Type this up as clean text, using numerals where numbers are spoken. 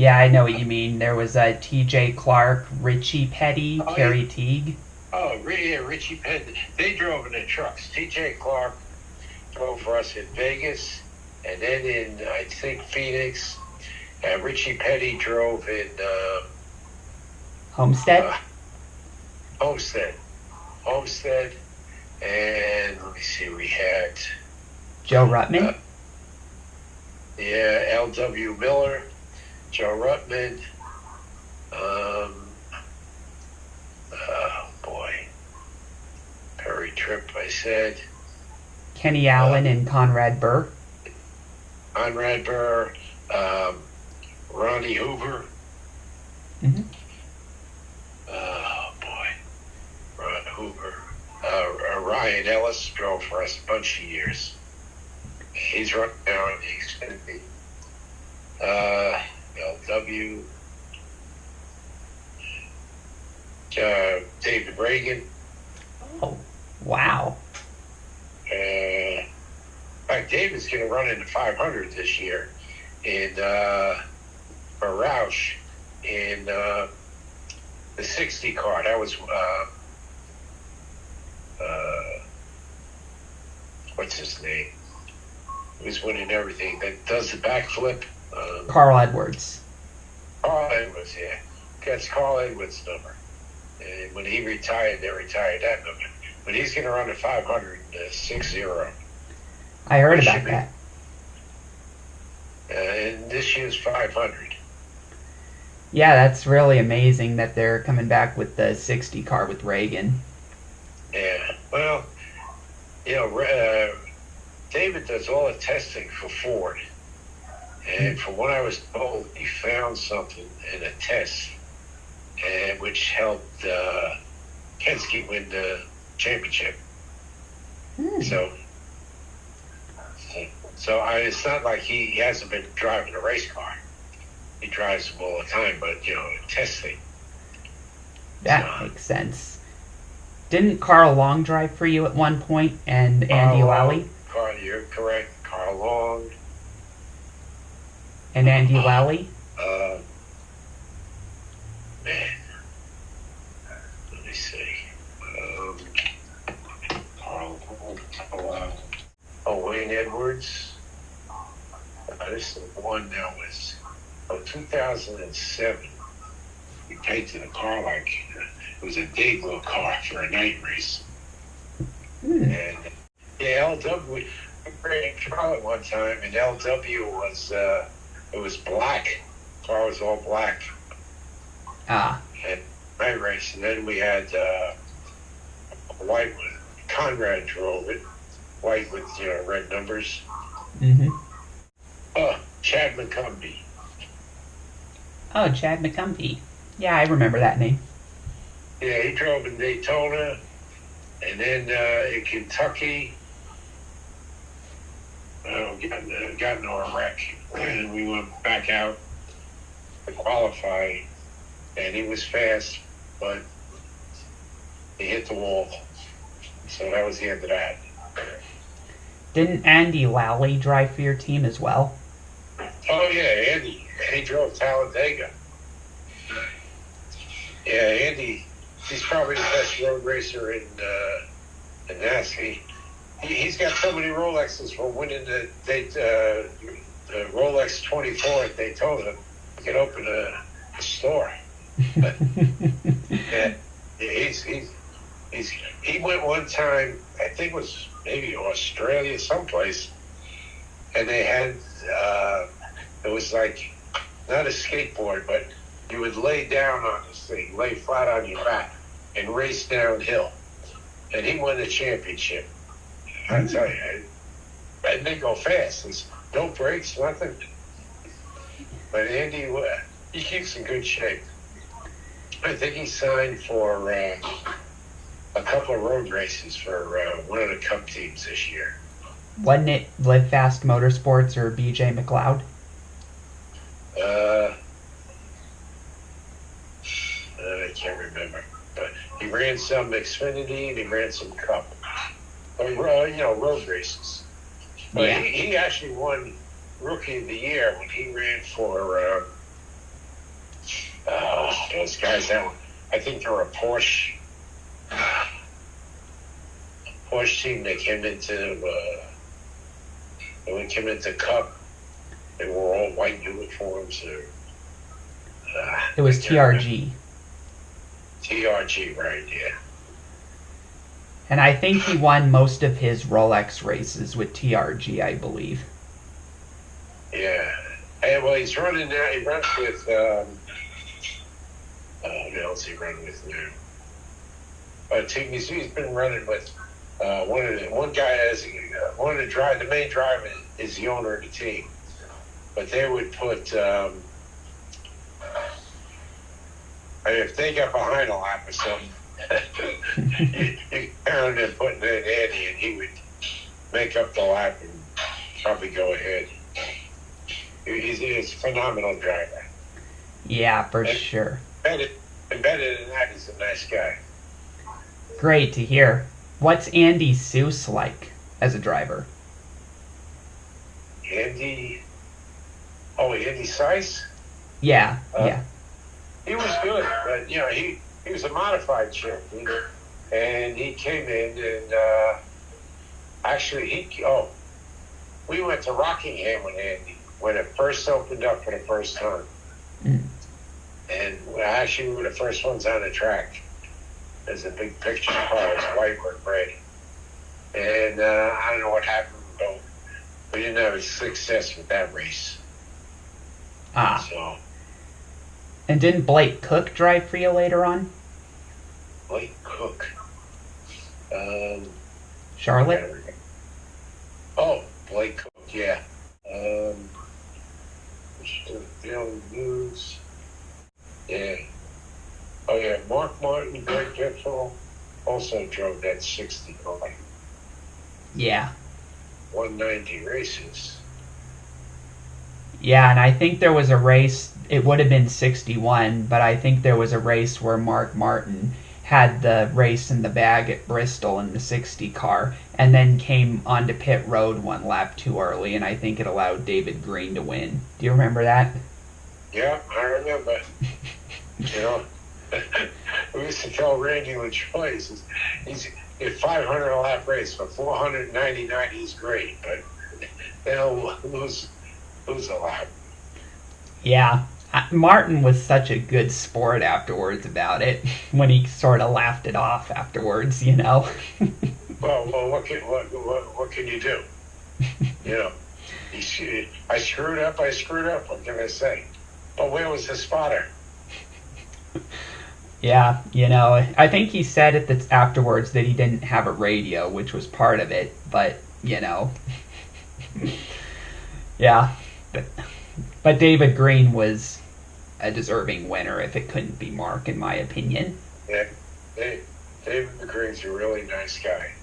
Yeah, I know what you mean. There was T.J. Clark, Richie Petty, Oh, Kerry Teague. Yeah, Richie Penn. They drove in the trucks. T.J. Clark drove for us in Vegas, and then in, I think, Phoenix. Richie Petty drove in Homestead? uh, Homestead. Homestead. And let me see, we had, Joe uh, Rutman? yeah, L.W. Miller, Joe Rutman. Oh, boy. Perry Tripp, I said. Kenny Uh, Allen and Conrad Burr? Conrad Burr. Um, Ronnie Hoover. Hmm. Oh, boy. Ron Hoover. Ryan Ellis drove for us a bunch of years. He's running now in the Xfinity. LW. David Reagan. Oh, wow. In fact, David's going to run in the 500 this year in for Roush in the 60 car. That was what's his name? He was winning everything. That does the backflip. Carl Edwards. Carl Edwards, yeah. That's Carl Edwards' number. And when he retired, they retired that number. But he's going to run the 500 6-0. I heard about that. And this year's 500. Yeah, that's really amazing that they're coming back with the 60 car with Reagan. Yeah. Well, David does all the testing for Ford. And from what I was told, he found something in a test which helped Penske win the championship. So it's not like he hasn't been driving a race car. He drives them all the time, but, testing. That makes sense. Didn't Carl Long drive for you at one point, and Andy Lally? Carl, you're correct. Carl Long. And Andy Lally? Man. Let me see. Carl Long. Wayne Edwards. This is the one that was 2007. We painted the car like it was a day glow car for a night race. And LW, we ran Charlotte one time, and LW was it was black. The car was all black. And night race, and then we had white one. Conrad drove it, white with red numbers. Chad McCumbee. Oh, Chad McCumbee. Yeah, I remember that name. Yeah, he drove in Daytona, and then in Kentucky. Got into a wreck, and we went back out to qualify, and he was fast, but he hit the wall. So that was the end of that. Didn't Andy Lally drive for your team as well? Oh, yeah, Andy. He drove Talladega. Yeah, Andy, he's probably the best road racer in NASCAR. He's got so many Rolexes for winning the Rolex 24 at Daytona. He can open a store. But, yeah, he went one time, I think it was maybe Australia, someplace, and they had, it was like, not a skateboard, but you would lay down on this thing, lay flat on your back, and race downhill. And he won the championship. I tell you, and they go fast. There's no brakes, nothing. But Andy, he keeps in good shape. I think he signed for a couple of road races for one of the Cup teams this year. Wasn't it Live Fast Motorsports or BJ McLeod? I can't remember. But he ran some Xfinity and he ran some Cup. Road races. But he actually won Rookie of the Year when he ran for Oh, those guys! I think they were a Porsche team that came into Cup. They wore all white uniforms. It was TRG. TRG, right? Yeah. And I think he won most of his Rolex races with TRG, I believe. Yeah. And, well, he's running now. He runs with. Who else he run with now? He's been running with one guy as the main driver is the owner of the team, but they would put. If they got behind a lap or something, you count him putting in Eddie, and he would make up the lap and probably go ahead. He's a phenomenal driver. Yeah, for sure. Better than that, he's a nice guy. Great to hear. What's Andy Seuss like as a driver? Andy Seiss? Yeah, yeah. He was good, but he was a modified chick, and he came in and actually we went to Rockingham with Andy when it first opened up for the first time. Mm. And actually, we were the first ones on the track. There's a big picture car, it's white with red. And I don't know what happened, but we didn't have success with that race. So. And didn't Blake Cook drive for you later on? Blake Cook. Charlotte? Oh, Blake Cook, yeah. News. Yeah. Oh, yeah. Mark Martin, Greg Getzel also drove that 60 car. Yeah. 190 races. Yeah, and I think there was a race, it would have been 61, but I think there was a race where Mark Martin had the race in the bag at Bristol in the 60 car, and then came onto pit road one lap too early, and I think it allowed David Green to win. Do you remember that? Yeah, I remember. We used to tell Randy LaJoy, he's a 500 lap race, for 499 he's great, but they'll lose a lap. Yeah. Martin was such a good sport afterwards about it, when he sort of laughed it off afterwards, Well, what can you do? I screwed up, what can I say? But where was the spotter? Yeah, I think he said afterwards that he didn't have a radio, which was part of it, but, yeah. But David Green was a deserving winner if it couldn't be Mark, in my opinion. Yeah, David Green's a really nice guy.